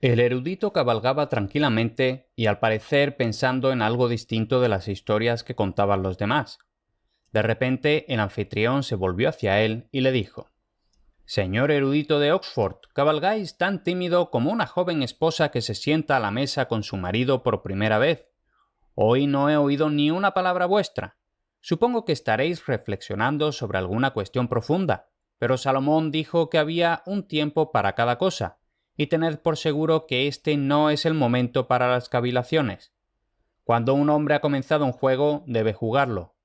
El erudito cabalgaba tranquilamente y al parecer pensando en algo distinto de las historias que contaban los demás. De repente el anfitrión se volvió hacia él y le dijo: «Señor erudito de Oxford, cabalgáis tan tímido como una joven esposa que se sienta a la mesa con su marido por primera vez. Hoy no he oído ni una palabra vuestra. Supongo que estaréis reflexionando sobre alguna cuestión profunda, pero Salomón dijo que había un tiempo para cada cosa, y tened por seguro que este no es el momento para las cavilaciones. Cuando un hombre ha comenzado un juego, debe jugarlo.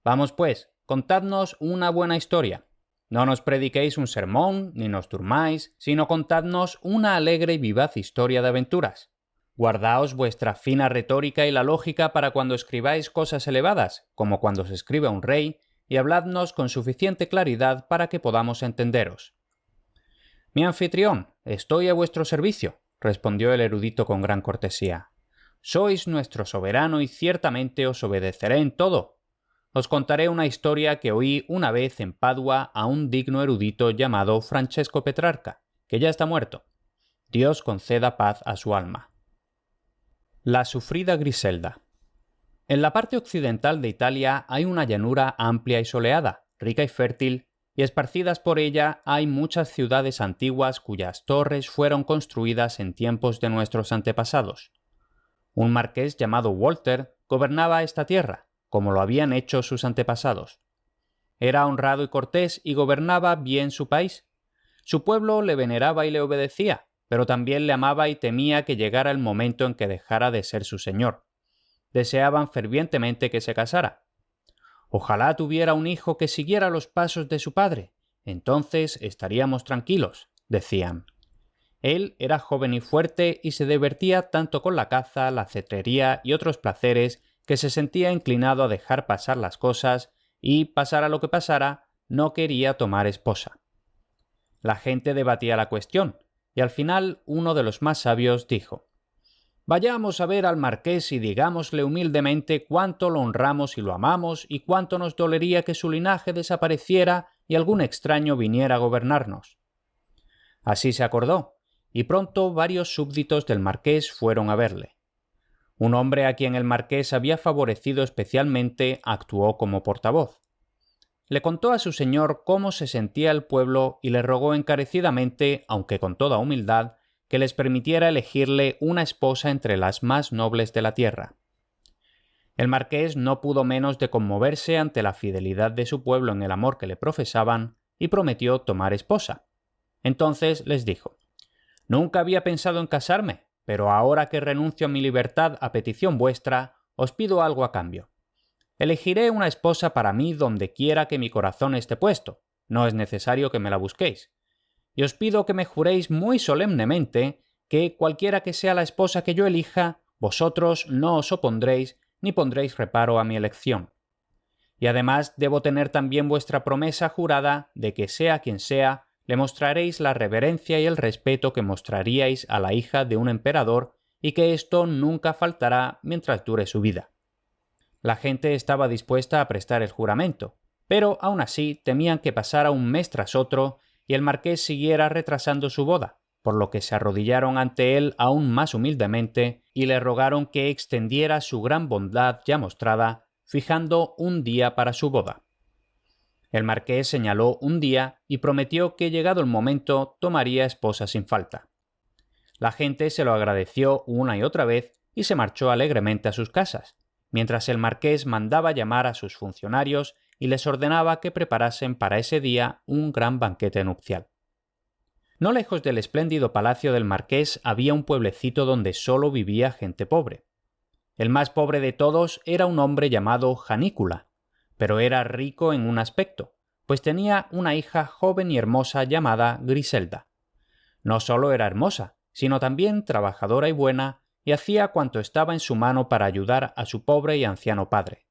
Vamos pues, contadnos una buena historia. No nos prediquéis un sermón, ni nos durmáis, sino contadnos una alegre y vivaz historia de aventuras. Guardaos vuestra fina retórica y la lógica para cuando escribáis cosas elevadas, como cuando se escribe a un rey, y habladnos con suficiente claridad para que podamos entenderos». «Mi anfitrión, estoy a vuestro servicio», respondió el erudito con gran cortesía. «Sois nuestro soberano y ciertamente os obedeceré en todo. Os contaré una historia que oí una vez en Padua a un digno erudito llamado Francesco Petrarca, que ya está muerto. Dios conceda paz a su alma». La sufrida Griselda. En la parte occidental de Italia hay una llanura amplia y soleada, rica y fértil, y esparcidas por ella hay muchas ciudades antiguas cuyas torres fueron construidas en tiempos de nuestros antepasados. Un marqués llamado Walter gobernaba esta tierra, como lo habían hecho sus antepasados. Era honrado y cortés y gobernaba bien su país. Su pueblo le veneraba y le obedecía, pero también le amaba y temía que llegara el momento en que dejara de ser su señor. Deseaban fervientemente que se casara. «Ojalá tuviera un hijo que siguiera los pasos de su padre. Entonces estaríamos tranquilos», decían. Él era joven y fuerte y se divertía tanto con la caza, la cetrería y otros placeres que se sentía inclinado a dejar pasar las cosas y, pasara lo que pasara, no quería tomar esposa. La gente debatía la cuestión y al final uno de los más sabios dijo: «Vayamos a ver al marqués y digámosle humildemente cuánto lo honramos y lo amamos y cuánto nos dolería que su linaje desapareciera y algún extraño viniera a gobernarnos». Así se acordó, y pronto varios súbditos del marqués fueron a verle. Un hombre a quien el marqués había favorecido especialmente actuó como portavoz. Le contó a su señor cómo se sentía el pueblo y le rogó encarecidamente, aunque con toda humildad, que les permitiera elegirle una esposa entre las más nobles de la tierra. El marqués no pudo menos de conmoverse ante la fidelidad de su pueblo en el amor que le profesaban y prometió tomar esposa. Entonces les dijo: «Nunca había pensado en casarme, pero ahora que renuncio a mi libertad a petición vuestra, os pido algo a cambio. Elegiré una esposa para mí donde quiera que mi corazón esté puesto, no es necesario que me la busquéis. Y os pido que me juréis muy solemnemente que, cualquiera que sea la esposa que yo elija, vosotros no os opondréis ni pondréis reparo a mi elección. Y además debo tener también vuestra promesa jurada de que, sea quien sea, le mostraréis la reverencia y el respeto que mostraríais a la hija de un emperador y que esto nunca faltará mientras dure su vida». La gente estaba dispuesta a prestar el juramento, pero aún así temían que pasara un mes tras otro y el marqués siguiera retrasando su boda, por lo que se arrodillaron ante él aún más humildemente y le rogaron que extendiera su gran bondad ya mostrada, fijando un día para su boda. El marqués señaló un día y prometió que, llegado el momento, tomaría esposa sin falta. La gente se lo agradeció una y otra vez y se marchó alegremente a sus casas, mientras el marqués mandaba llamar a sus funcionarios y les ordenaba que preparasen para ese día un gran banquete nupcial. No lejos del espléndido palacio del marqués había un pueblecito donde solo vivía gente pobre. El más pobre de todos era un hombre llamado Janícula, pero era rico en un aspecto, pues tenía una hija joven y hermosa llamada Griselda. No solo era hermosa, sino también trabajadora y buena, y hacía cuanto estaba en su mano para ayudar a su pobre y anciano padre.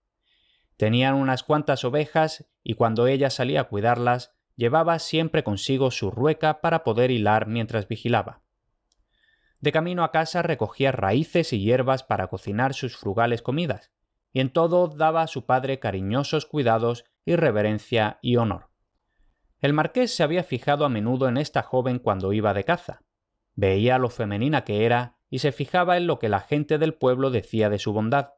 Tenían unas cuantas ovejas y cuando ella salía a cuidarlas, llevaba siempre consigo su rueca para poder hilar mientras vigilaba. De camino a casa recogía raíces y hierbas para cocinar sus frugales comidas, y en todo daba a su padre cariñosos cuidados y reverencia y honor. El marqués se había fijado a menudo en esta joven cuando iba de caza. Veía lo femenina que era y se fijaba en lo que la gente del pueblo decía de su bondad.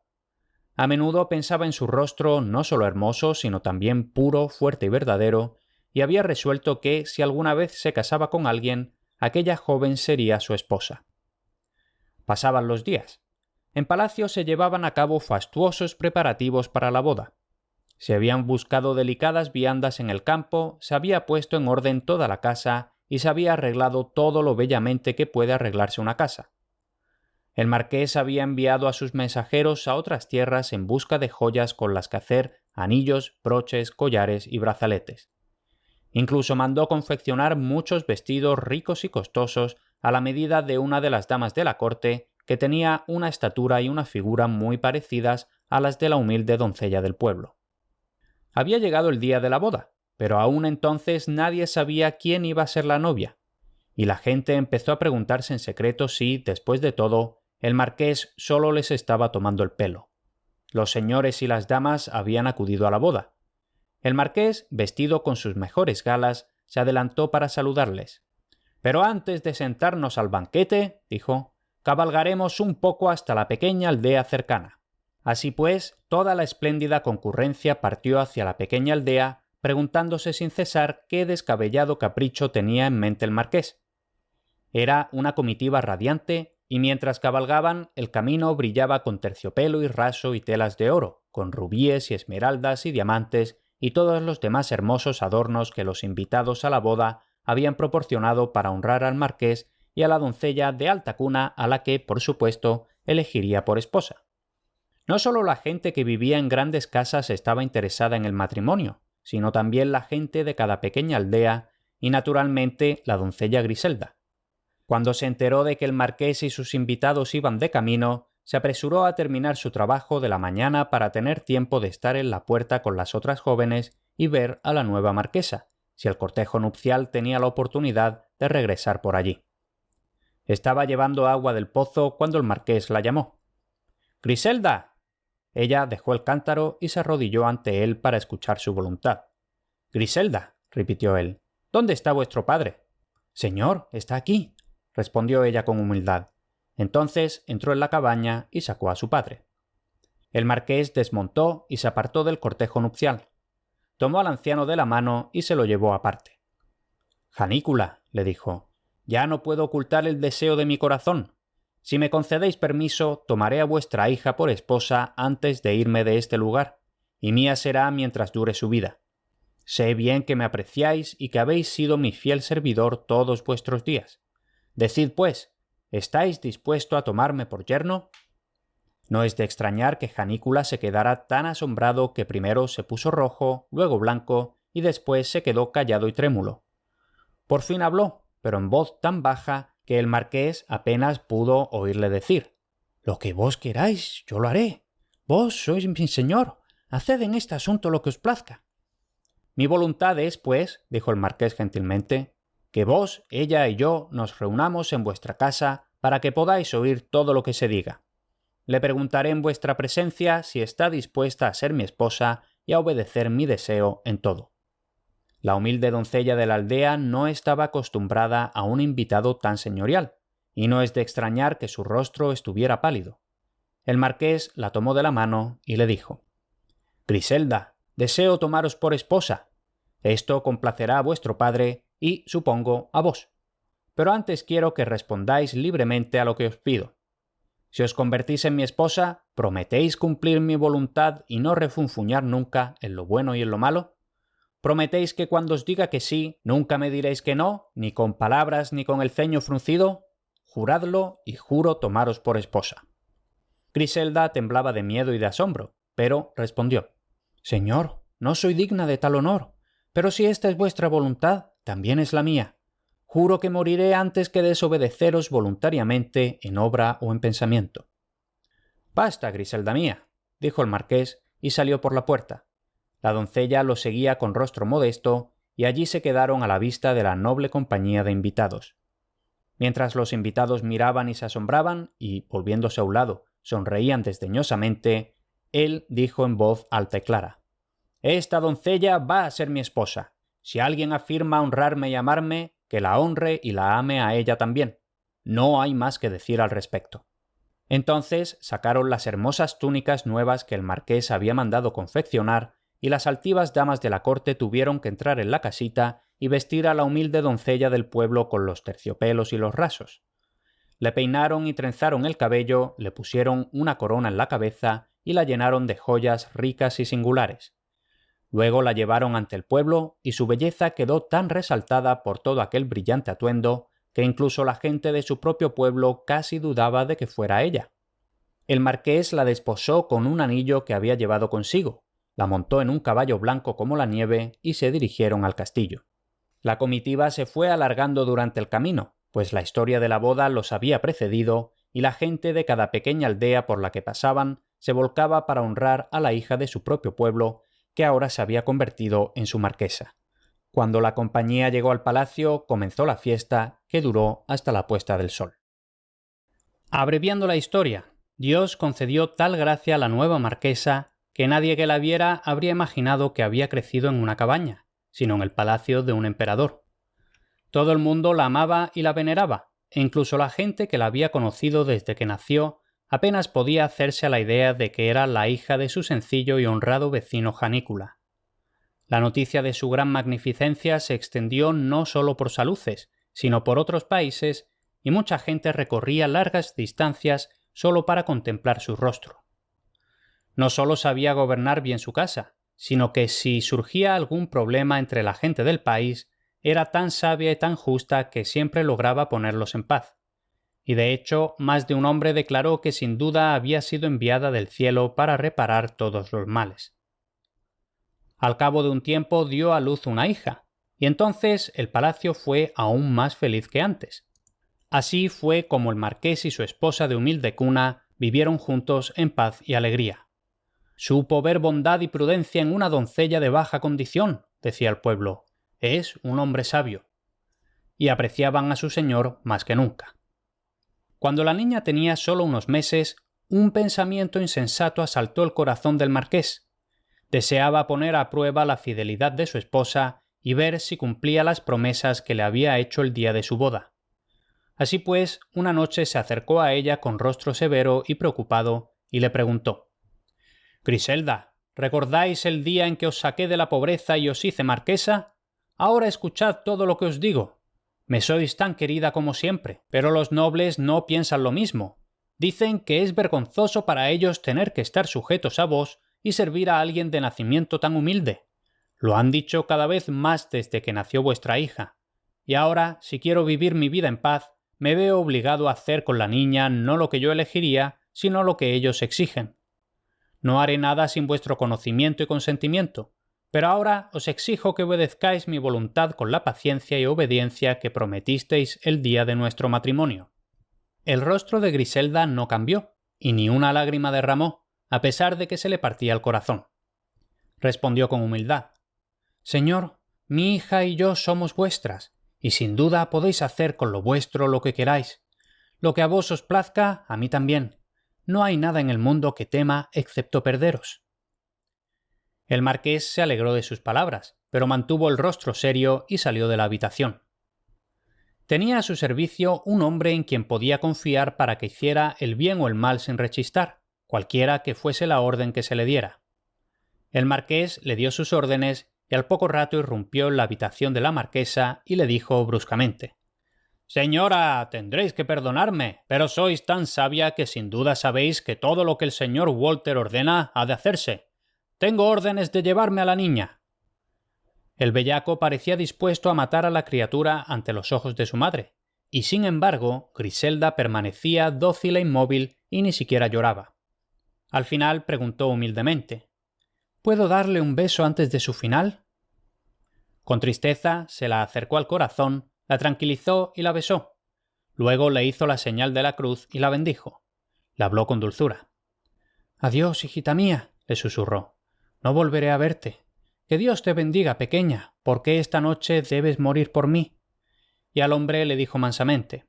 A menudo pensaba en su rostro no solo hermoso, sino también puro, fuerte y verdadero, y había resuelto que, si alguna vez se casaba con alguien, aquella joven sería su esposa. Pasaban los días. En palacio se llevaban a cabo fastuosos preparativos para la boda. Se habían buscado delicadas viandas en el campo, se había puesto en orden toda la casa y se había arreglado todo lo bellamente que puede arreglarse una casa. El marqués había enviado a sus mensajeros a otras tierras en busca de joyas con las que hacer anillos, broches, collares y brazaletes. Incluso mandó confeccionar muchos vestidos ricos y costosos a la medida de una de las damas de la corte, que tenía una estatura y una figura muy parecidas a las de la humilde doncella del pueblo. Había llegado el día de la boda, pero aún entonces nadie sabía quién iba a ser la novia, y la gente empezó a preguntarse en secreto si, después de todo, el marqués solo les estaba tomando el pelo. Los señores y las damas habían acudido a la boda. El marqués, vestido con sus mejores galas, se adelantó para saludarles. «Pero antes de sentarnos al banquete», dijo, «cabalgaremos un poco hasta la pequeña aldea cercana». Así pues, toda la espléndida concurrencia partió hacia la pequeña aldea, preguntándose sin cesar qué descabellado capricho tenía en mente el marqués. Era una comitiva radiante, y mientras cabalgaban, el camino brillaba con terciopelo y raso y telas de oro, con rubíes y esmeraldas y diamantes y todos los demás hermosos adornos que los invitados a la boda habían proporcionado para honrar al marqués y a la doncella de alta cuna a la que, por supuesto, elegiría por esposa. No solo la gente que vivía en grandes casas estaba interesada en el matrimonio, sino también la gente de cada pequeña aldea y, naturalmente, la doncella Griselda. Cuando se enteró de que el marqués y sus invitados iban de camino, se apresuró a terminar su trabajo de la mañana para tener tiempo de estar en la puerta con las otras jóvenes y ver a la nueva marquesa, si el cortejo nupcial tenía la oportunidad de regresar por allí. Estaba llevando agua del pozo cuando el marqués la llamó. «¡Griselda!». Ella dejó el cántaro y se arrodilló ante él para escuchar su voluntad. «Griselda», repitió él, «¿dónde está vuestro padre?». «Señor, está aquí», respondió ella con humildad. Entonces entró en la cabaña y sacó a su padre. El marqués desmontó y se apartó del cortejo nupcial. Tomó al anciano de la mano y se lo llevó aparte. «Janícula», le dijo, «ya no puedo ocultar el deseo de mi corazón. Si me concedéis permiso, tomaré a vuestra hija por esposa antes de irme de este lugar, y mía será mientras dure su vida. Sé bien que me apreciáis y que habéis sido mi fiel servidor todos vuestros días. Decid, pues, ¿estáis dispuesto a tomarme por yerno?». No es de extrañar que Janícula se quedara tan asombrado que primero se puso rojo, luego blanco, y después se quedó callado y trémulo. Por fin habló, pero en voz tan baja que el marqués apenas pudo oírle decir: «Lo que vos queráis, yo lo haré. Vos sois mi señor. Haced en este asunto lo que os plazca». «Mi voluntad es, pues», dijo el marqués gentilmente, «que vos, ella y yo nos reunamos en vuestra casa para que podáis oír todo lo que se diga. Le preguntaré en vuestra presencia si está dispuesta a ser mi esposa y a obedecer mi deseo en todo». La humilde doncella de la aldea no estaba acostumbrada a un invitado tan señorial, y no es de extrañar que su rostro estuviera pálido. El marqués la tomó de la mano y le dijo: «Griselda, deseo tomaros por esposa. Esto complacerá a vuestro padre y, supongo, a vos. Pero antes quiero que respondáis libremente a lo que os pido. Si os convertís en mi esposa, ¿prometéis cumplir mi voluntad y no refunfuñar nunca en lo bueno y en lo malo? ¿Prometéis que cuando os diga que sí, nunca me diréis que no, ni con palabras ni con el ceño fruncido? Juradlo y juro tomaros por esposa». Griselda temblaba de miedo y de asombro, pero respondió: «Señor, no soy digna de tal honor, pero si esta es vuestra voluntad, también es la mía. Juro que moriré antes que desobedeceros voluntariamente en obra o en pensamiento». «Basta, Griselda mía», dijo el marqués y salió por la puerta. La doncella lo seguía con rostro modesto y allí se quedaron a la vista de la noble compañía de invitados. Mientras los invitados miraban y se asombraban y, volviéndose a un lado, sonreían desdeñosamente, él dijo en voz alta y clara: «Esta doncella va a ser mi esposa. Si alguien afirma honrarme y amarme, que la honre y la ame a ella también. No hay más que decir al respecto. Entonces sacaron las hermosas túnicas nuevas que el marqués había mandado confeccionar y las altivas damas de la corte tuvieron que entrar en la casita y vestir a la humilde doncella del pueblo con los terciopelos y los rasos. Le peinaron y trenzaron el cabello, le pusieron una corona en la cabeza y la llenaron de joyas ricas y singulares. Luego la llevaron ante el pueblo y su belleza quedó tan resaltada por todo aquel brillante atuendo que incluso la gente de su propio pueblo casi dudaba de que fuera ella. El marqués la desposó con un anillo que había llevado consigo, la montó en un caballo blanco como la nieve y se dirigieron al castillo. La comitiva se fue alargando durante el camino, pues la historia de la boda los había precedido y la gente de cada pequeña aldea por la que pasaban se volcaba para honrar a la hija de su propio pueblo, que ahora se había convertido en su marquesa. Cuando la compañía llegó al palacio, comenzó la fiesta, que duró hasta la puesta del sol. Abreviando la historia, Dios concedió tal gracia a la nueva marquesa que nadie que la viera habría imaginado que había crecido en una cabaña, sino en el palacio de un emperador. Todo el mundo la amaba y la veneraba, e incluso la gente que la había conocido desde que nació apenas podía hacerse a la idea de que era la hija de su sencillo y honrado vecino Janícula. La noticia de su gran magnificencia se extendió no solo por Saluces, sino por otros países, y mucha gente recorría largas distancias solo para contemplar su rostro. No solo sabía gobernar bien su casa, sino que si surgía algún problema entre la gente del país, era tan sabia y tan justa que siempre lograba ponerlos en paz. Y de hecho, más de un hombre declaró que sin duda había sido enviada del cielo para reparar todos los males. Al cabo de un tiempo dio a luz una hija, y entonces el palacio fue aún más feliz que antes. Así fue como el marqués y su esposa de humilde cuna vivieron juntos en paz y alegría. Supo ver bondad y prudencia en una doncella de baja condición, decía el pueblo. Es un hombre sabio. Y apreciaban a su señor más que nunca. Cuando la niña tenía solo unos meses, un pensamiento insensato asaltó el corazón del marqués. Deseaba poner a prueba la fidelidad de su esposa y ver si cumplía las promesas que le había hecho el día de su boda. Así pues, una noche se acercó a ella con rostro severo y preocupado y le preguntó: «Griselda, ¿recordáis el día en que os saqué de la pobreza y os hice marquesa? Ahora escuchad todo lo que os digo. Me sois tan querida como siempre, pero los nobles no piensan lo mismo. Dicen que es vergonzoso para ellos tener que estar sujetos a vos y servir a alguien de nacimiento tan humilde. Lo han dicho cada vez más desde que nació vuestra hija. Y ahora, si quiero vivir mi vida en paz, me veo obligado a hacer con la niña no lo que yo elegiría, sino lo que ellos exigen. No haré nada sin vuestro conocimiento y consentimiento, pero ahora os exijo que obedezcáis mi voluntad con la paciencia y obediencia que prometisteis el día de nuestro matrimonio». El rostro de Griselda no cambió, y ni una lágrima derramó, a pesar de que se le partía el corazón. Respondió con humildad: «Señor, mi hija y yo somos vuestras, y sin duda podéis hacer con lo vuestro lo que queráis. Lo que a vos os plazca, a mí también. No hay nada en el mundo que tema excepto perderos». El marqués se alegró de sus palabras, pero mantuvo el rostro serio y salió de la habitación. Tenía a su servicio un hombre en quien podía confiar para que hiciera el bien o el mal sin rechistar, cualquiera que fuese la orden que se le diera. El marqués le dio sus órdenes y al poco rato irrumpió en la habitación de la marquesa y le dijo bruscamente: «Señora, tendréis que perdonarme, pero sois tan sabia que sin duda sabéis que todo lo que el señor Walter ordena ha de hacerse. Tengo órdenes de llevarme a la niña». El bellaco parecía dispuesto a matar a la criatura ante los ojos de su madre, y sin embargo Griselda permanecía dócil e inmóvil y ni siquiera lloraba. Al final preguntó humildemente: «¿Puedo darle un beso antes de su final?». Con tristeza se la acercó al corazón, la tranquilizó y la besó. Luego le hizo la señal de la cruz y la bendijo. Le habló con dulzura. «Adiós, hijita mía», le susurró. «No volveré a verte. Que Dios te bendiga, pequeña, porque esta noche debes morir por mí». Y al hombre le dijo mansamente: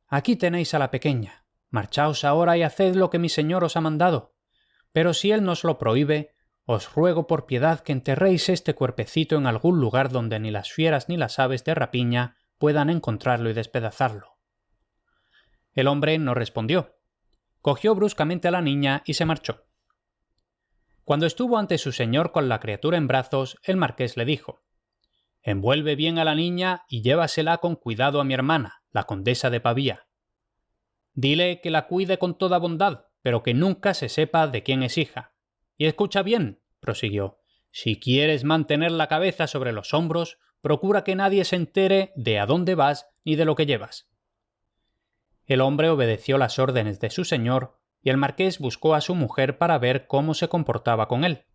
«Aquí tenéis a la pequeña. Marchaos ahora y haced lo que mi señor os ha mandado. Pero si él nos lo prohíbe, os ruego por piedad que enterréis este cuerpecito en algún lugar donde ni las fieras ni las aves de rapiña puedan encontrarlo y despedazarlo». El hombre no respondió. Cogió bruscamente a la niña y se marchó. Cuando estuvo ante su señor con la criatura en brazos, el marqués le dijo: «Envuelve bien a la niña y llévasela con cuidado a mi hermana, la condesa de Pavía. Dile que la cuide con toda bondad, pero que nunca se sepa de quién es hija. Y escucha bien», prosiguió, «si quieres mantener la cabeza sobre los hombros, procura que nadie se entere de a dónde vas ni de lo que llevas». El hombre obedeció las órdenes de su señor y el marqués buscó a su mujer para ver cómo se comportaba con él.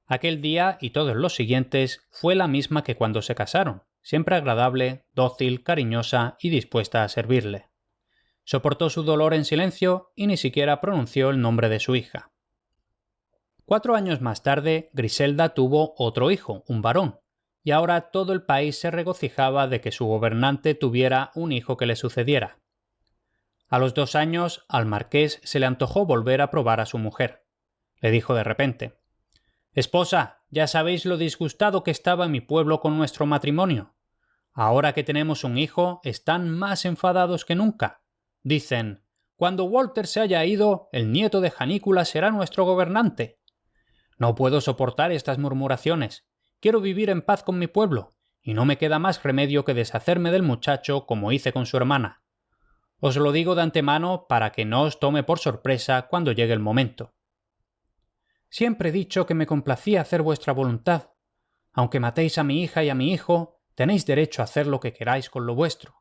Aquel día y todos los siguientes fue la misma que cuando se casaron, siempre agradable, dócil, cariñosa y dispuesta a servirle. Soportó su dolor en silencio y ni siquiera pronunció el nombre de su hija. 4 años más tarde, Griselda tuvo otro hijo, un varón, y ahora todo el país se regocijaba de que su gobernante tuviera un hijo que le sucediera. A los 2 años, al marqués se le antojó volver a probar a su mujer. Le dijo de repente: «Esposa, ya sabéis lo disgustado que estaba mi pueblo con nuestro matrimonio. Ahora que tenemos un hijo, están más enfadados que nunca. Dicen: cuando Walter se haya ido, el nieto de Janícula será nuestro gobernante. No puedo soportar estas murmuraciones. Quiero vivir en paz con mi pueblo, y no me queda más remedio que deshacerme del muchacho como hice con su hermana. Os lo digo de antemano para que no os tome por sorpresa cuando llegue el momento. Siempre he dicho que me complacía hacer vuestra voluntad. Aunque matéis a mi hija y a mi hijo, tenéis derecho a hacer lo que queráis con lo vuestro.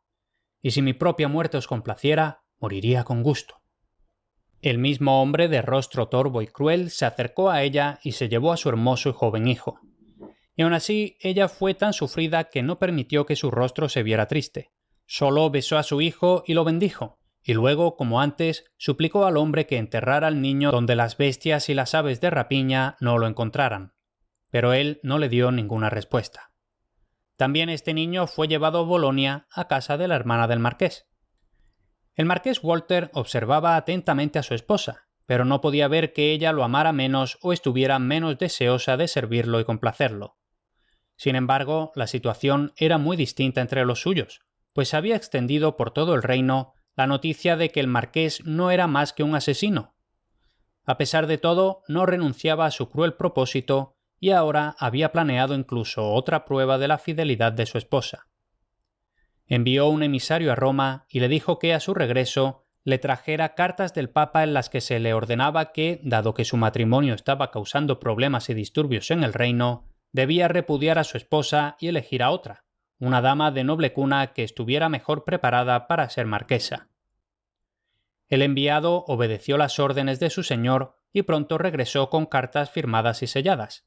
Y si mi propia muerte os complaciera, moriría con gusto». El mismo hombre de rostro torvo y cruel se acercó a ella y se llevó a su hermoso y joven hijo. Y aun así ella fue tan sufrida que no permitió que su rostro se viera triste. Solo besó a su hijo y lo bendijo, y luego, como antes, suplicó al hombre que enterrara al niño donde las bestias y las aves de rapiña no lo encontraran. Pero él no le dio ninguna respuesta. También este niño fue llevado a Bolonia, a casa de la hermana del marqués. El marqués Walter observaba atentamente a su esposa, pero no podía ver que ella lo amara menos o estuviera menos deseosa de servirlo y complacerlo. Sin embargo, la situación era muy distinta entre los suyos, pues se había extendido por todo el reino la noticia de que el marqués no era más que un asesino. A pesar de todo, no renunciaba a su cruel propósito y ahora había planeado incluso otra prueba de la fidelidad de su esposa. Envió un emisario a Roma y le dijo que a su regreso le trajera cartas del Papa en las que se le ordenaba que, dado que su matrimonio estaba causando problemas y disturbios en el reino, debía repudiar a su esposa y elegir a otra, una dama de noble cuna que estuviera mejor preparada para ser marquesa. El enviado obedeció las órdenes de su señor y pronto regresó con cartas firmadas y selladas.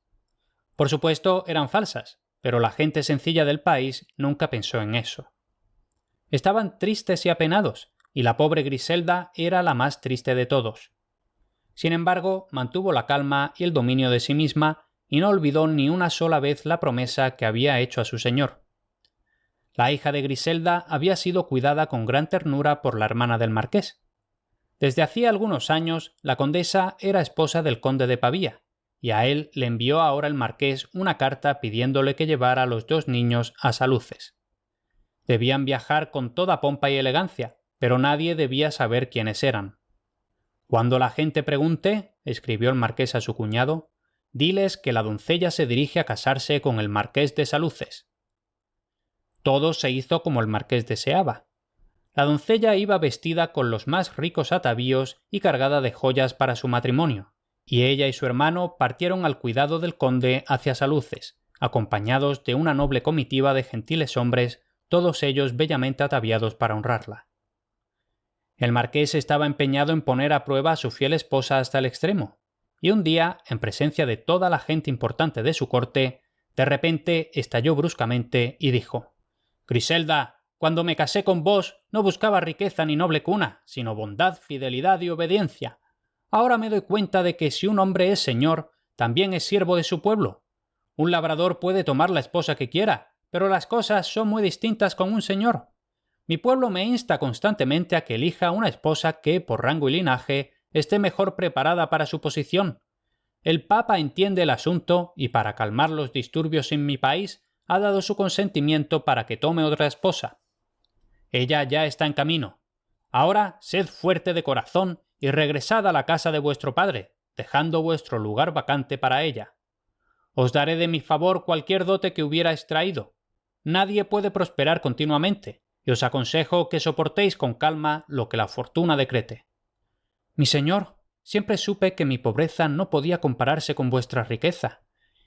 Por supuesto, eran falsas, pero la gente sencilla del país nunca pensó en eso. Estaban tristes y apenados, y la pobre Griselda era la más triste de todos. Sin embargo, mantuvo la calma y el dominio de sí misma y no olvidó ni una sola vez la promesa que había hecho a su señor. La hija de Griselda había sido cuidada con gran ternura por la hermana del marqués. Desde hacía algunos años, la condesa era esposa del conde de Pavía, y a él le envió ahora el marqués una carta pidiéndole que llevara a los 2 niños a Saluces. Debían viajar con toda pompa y elegancia, pero nadie debía saber quiénes eran. «Cuando la gente pregunte», escribió el marqués a su cuñado, «diles que la doncella se dirige a casarse con el marqués de Saluces». Todo se hizo como el marqués deseaba. La doncella iba vestida con los más ricos atavíos y cargada de joyas para su matrimonio, y ella y su hermano partieron al cuidado del conde hacia Saluces, acompañados de una noble comitiva de gentiles hombres, todos ellos bellamente ataviados para honrarla. El marqués estaba empeñado en poner a prueba a su fiel esposa hasta el extremo, y un día, en presencia de toda la gente importante de su corte, de repente estalló bruscamente y dijo: «Griselda, cuando me casé con vos no buscaba riqueza ni noble cuna, sino bondad, fidelidad y obediencia. Ahora me doy cuenta de que si un hombre es señor, también es siervo de su pueblo. Un labrador puede tomar la esposa que quiera, pero las cosas son muy distintas con un señor. Mi pueblo me insta constantemente a que elija una esposa que, por rango y linaje, esté mejor preparada para su posición. El Papa entiende el asunto y, para calmar los disturbios en mi país, ha dado su consentimiento para que tome otra esposa. Ella ya está en camino. Ahora sed fuerte de corazón y regresad a la casa de vuestro padre, dejando vuestro lugar vacante para ella. Os daré de mi favor cualquier dote que hubierais traído. Nadie puede prosperar continuamente, y os aconsejo que soportéis con calma lo que la fortuna decrete. Mi señor, siempre supe que mi pobreza no podía compararse con vuestra riqueza,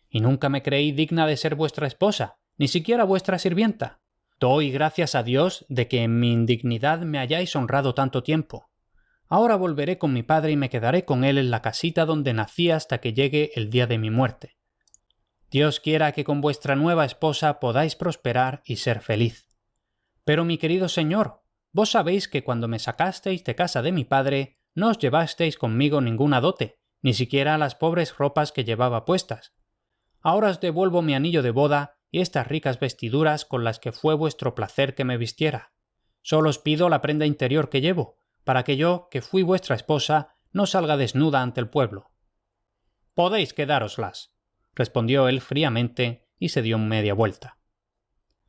y nunca me creí digna de ser vuestra esposa, ni siquiera vuestra sirvienta. Doy gracias a Dios de que en mi indignidad me hayáis honrado tanto tiempo. Ahora volveré con mi padre y me quedaré con él en la casita donde nací hasta que llegue el día de mi muerte. Dios quiera que con vuestra nueva esposa podáis prosperar y ser feliz. Pero mi querido señor, vos sabéis que cuando me sacasteis de casa de mi padre, no os llevasteis conmigo ninguna dote, ni siquiera las pobres ropas que llevaba puestas. Ahora os devuelvo mi anillo de boda y estas ricas vestiduras con las que fue vuestro placer que me vistiera. Solo os pido la prenda interior que llevo, para que yo, que fui vuestra esposa, no salga desnuda ante el pueblo. Podéis quedároslas, respondió él fríamente y se dio media vuelta.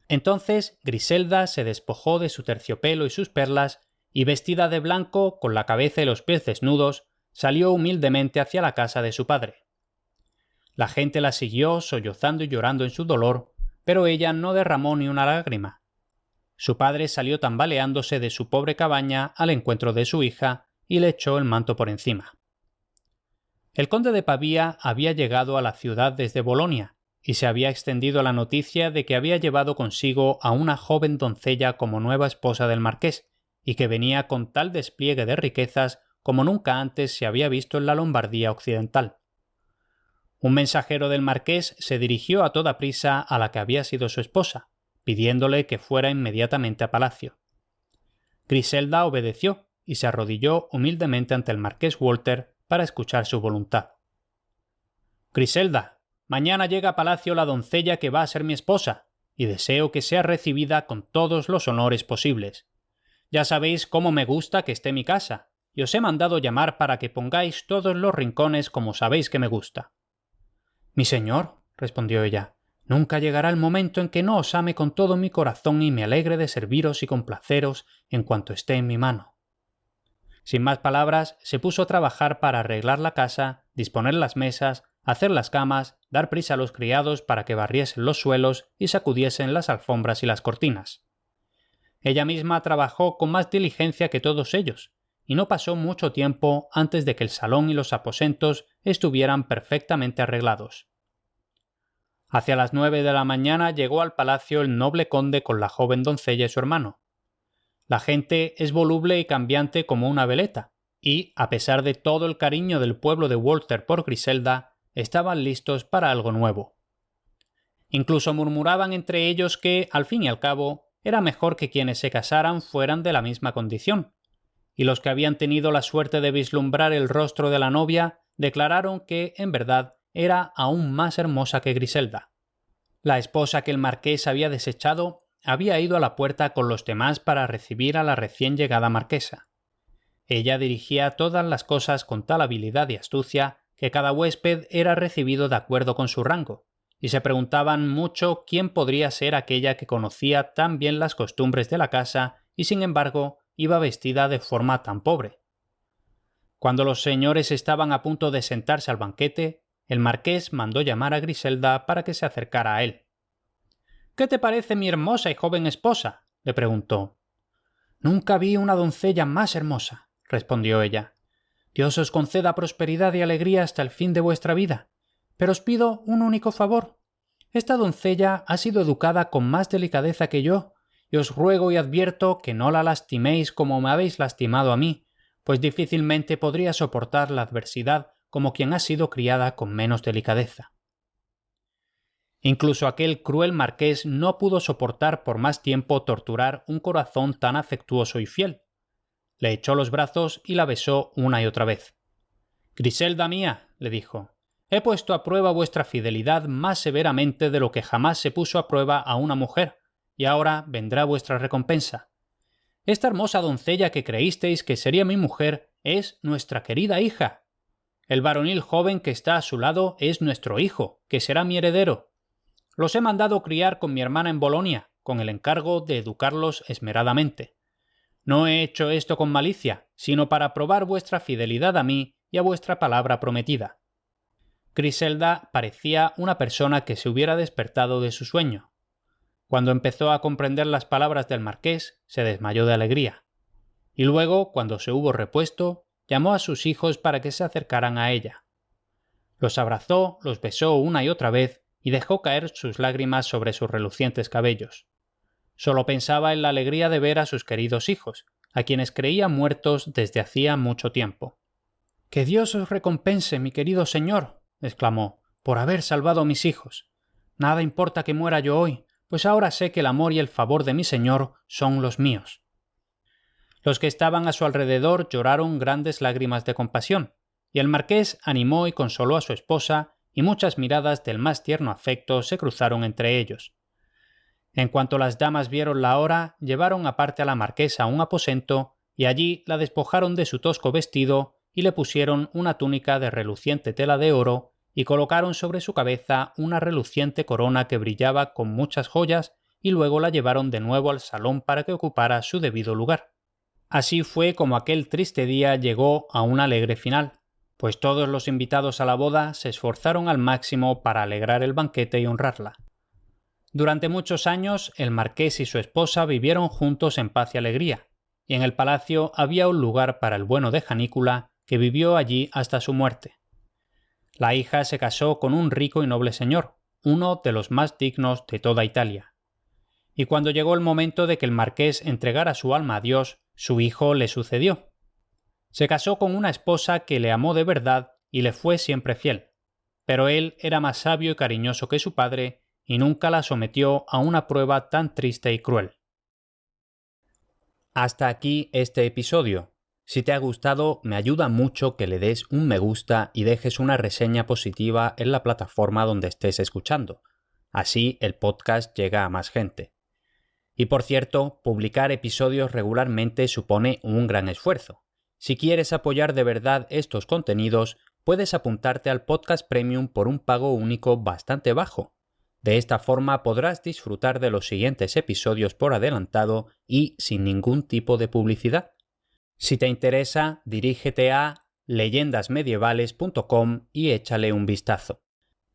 Entonces Griselda se despojó de su terciopelo y sus perlas, y vestida de blanco, con la cabeza y los pies desnudos, salió humildemente hacia la casa de su padre. La gente la siguió sollozando y llorando en su dolor, pero ella no derramó ni una lágrima. Su padre salió tambaleándose de su pobre cabaña al encuentro de su hija y le echó el manto por encima. El conde de Pavía había llegado a la ciudad desde Bolonia, y se había extendido la noticia de que había llevado consigo a una joven doncella como nueva esposa del marqués, y que venía con tal despliegue de riquezas como nunca antes se había visto en la Lombardía occidental. Un mensajero del marqués se dirigió a toda prisa a la que había sido su esposa, pidiéndole que fuera inmediatamente a palacio. Griselda obedeció y se arrodilló humildemente ante el marqués Walter para escuchar su voluntad. Griselda, mañana llega a palacio la doncella que va a ser mi esposa, y deseo que sea recibida con todos los honores posibles. Ya sabéis cómo me gusta que esté mi casa, y os he mandado llamar para que pongáis todos los rincones como sabéis que me gusta. Mi señor, respondió ella, nunca llegará el momento en que no os ame con todo mi corazón y me alegre de serviros y complaceros en cuanto esté en mi mano. Sin más palabras, se puso a trabajar para arreglar la casa, disponer las mesas, hacer las camas, dar prisa a los criados para que barriesen los suelos y sacudiesen las alfombras y las cortinas. Ella misma trabajó con más diligencia que todos ellos, y no pasó mucho tiempo antes de que el salón y los aposentos estuvieran perfectamente arreglados. Hacia las 9 de la mañana llegó al palacio el noble conde con la joven doncella y su hermano. La gente es voluble y cambiante como una veleta, y, a pesar de todo el cariño del pueblo de Walter por Griselda, estaban listos para algo nuevo. Incluso murmuraban entre ellos que, al fin y al cabo, era mejor que quienes se casaran fueran de la misma condición, y los que habían tenido la suerte de vislumbrar el rostro de la novia declararon que, en verdad, era aún más hermosa que Griselda. La esposa que el marqués había desechado había ido a la puerta con los demás para recibir a la recién llegada marquesa. Ella dirigía todas las cosas con tal habilidad y astucia que cada huésped era recibido de acuerdo con su rango, y se preguntaban mucho quién podría ser aquella que conocía tan bien las costumbres de la casa y, sin embargo, iba vestida de forma tan pobre. Cuando los señores estaban a punto de sentarse al banquete, el marqués mandó llamar a Griselda para que se acercara a él. «¿Qué te parece mi hermosa y joven esposa?», le preguntó. «Nunca vi una doncella más hermosa», respondió ella. «Dios os conceda prosperidad y alegría hasta el fin de vuestra vida. Pero os pido un único favor. Esta doncella ha sido educada con más delicadeza que yo, y os ruego y advierto que no la lastiméis como me habéis lastimado a mí, pues difícilmente podría soportar la adversidad como quien ha sido criada con menos delicadeza». Incluso aquel cruel marqués no pudo soportar por más tiempo torturar un corazón tan afectuoso y fiel. Le echó los brazos y la besó una y otra vez. «Griselda mía», le dijo, «he puesto a prueba vuestra fidelidad más severamente de lo que jamás se puso a prueba a una mujer, y ahora vendrá vuestra recompensa. Esta hermosa doncella que creísteis que sería mi mujer es nuestra querida hija. El varonil joven que está a su lado es nuestro hijo, que será mi heredero. Los he mandado criar con mi hermana en Bolonia, con el encargo de educarlos esmeradamente. No he hecho esto con malicia, sino para probar vuestra fidelidad a mí y a vuestra palabra prometida». Griselda parecía una persona que se hubiera despertado de su sueño. Cuando empezó a comprender las palabras del marqués, se desmayó de alegría. Y luego, cuando se hubo repuesto, llamó a sus hijos para que se acercaran a ella. Los abrazó, los besó una y otra vez y dejó caer sus lágrimas sobre sus relucientes cabellos. Solo pensaba en la alegría de ver a sus queridos hijos, a quienes creía muertos desde hacía mucho tiempo. «¡Que Dios os recompense, mi querido señor!», exclamó, «por haber salvado a mis hijos. Nada importa que muera yo hoy, pues ahora sé que el amor y el favor de mi señor son los míos». Los que estaban a su alrededor lloraron grandes lágrimas de compasión, y el marqués animó y consoló a su esposa, y muchas miradas del más tierno afecto se cruzaron entre ellos. En cuanto las damas vieron la hora, llevaron aparte a la marquesa a un aposento, y allí la despojaron de su tosco vestido y le pusieron una túnica de reluciente tela de oro, y colocaron sobre su cabeza una reluciente corona que brillaba con muchas joyas, y luego la llevaron de nuevo al salón para que ocupara su debido lugar. Así fue como aquel triste día llegó a un alegre final, pues todos los invitados a la boda se esforzaron al máximo para alegrar el banquete y honrarla. Durante muchos años el marqués y su esposa vivieron juntos en paz y alegría, y en el palacio había un lugar para el bueno de Janícula, que vivió allí hasta su muerte. La hija se casó con un rico y noble señor, uno de los más dignos de toda Italia. Y cuando llegó el momento de que el marqués entregara su alma a Dios, su hijo le sucedió. Se casó con una esposa que le amó de verdad y le fue siempre fiel, pero él era más sabio y cariñoso que su padre y nunca la sometió a una prueba tan triste y cruel. Hasta aquí este episodio. Si te ha gustado, me ayuda mucho que le des un me gusta y dejes una reseña positiva en la plataforma donde estés escuchando. Así el podcast llega a más gente. Y por cierto, publicar episodios regularmente supone un gran esfuerzo. Si quieres apoyar de verdad estos contenidos, puedes apuntarte al Podcast Premium por un pago único bastante bajo. De esta forma podrás disfrutar de los siguientes episodios por adelantado y sin ningún tipo de publicidad. Si te interesa, dirígete a leyendasmedievales.com y échale un vistazo.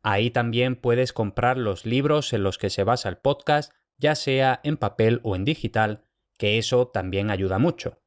Ahí también puedes comprar los libros en los que se basa el podcast, ya sea en papel o en digital, que eso también ayuda mucho.